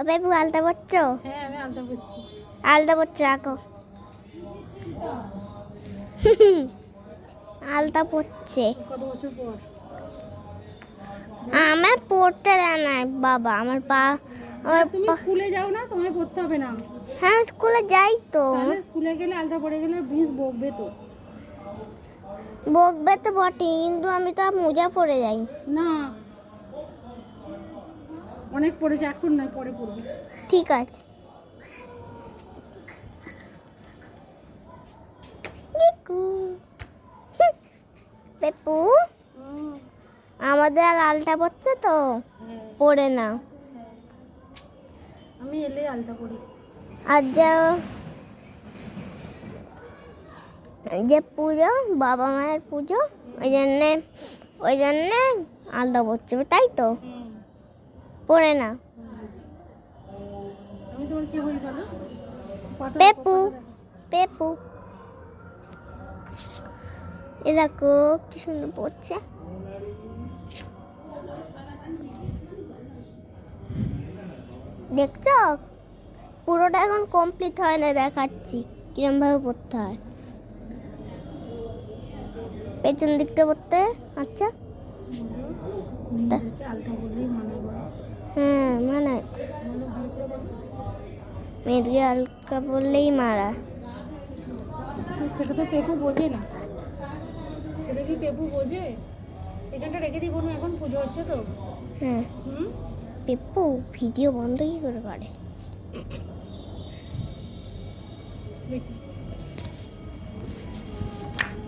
পেপু আলতা পড়ছো? হ্যাঁ আমি আলতা পড়ছি। আলতা পড়ছে রাখো। আলতা পড়ছে। কত বছর পর? আমার পড়তে দেয় না বাবা, আমার তুমি স্কুলে যাও না, তোমায় পড়তে হবে না। হ্যাঁ স্কুলে যাই তো। তাহলে স্কুলে গেলে আলতা পড়ে গেলে মিস বকবে তো। বকবে তো বটে, কিন্তু আমি তো মোজা পরে যাই। না অনেক পড়েছে, এখন নয় পরে পড়বে। ঠিক আছে। পেপু আমাদের আর আলতা পড়ছে তো, পড়ে না। আমি এলেই আলতা পড়ি। আর যে পুজো, বাবা মায়ের পুজো, ওই জন্যে আলতা পড়ছে, তাই তো? পড়ে না। আমি তোমার কি হই বলো? পেপু পেপু এ দেখো কি সুন্দর পড়ছে। দেখছো, পুরোটা এখন কমপ্লিট হয় না, দেখাচ্ছি কিরম ভাবে পড়তে হয়। পেছন দিকটা পড়তে হয়। আচ্ছা নিজেদেরকে আলতা বললেই মানে বলো। হ্যাঁ মানে বলো ভালো করে বলো। মেয়েকে আলকা বললেই মারা। সেটা তো পেপু বোঝে না। সেটা কি পেপু বোঝে? এখানটা রেখে দিই বোন, এখন পুজো হচ্ছে তো। হ্যাঁ পেপু ভিডিও বন্ধ কি করে করে?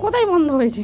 কোথায় বন্ধ হয়েছে?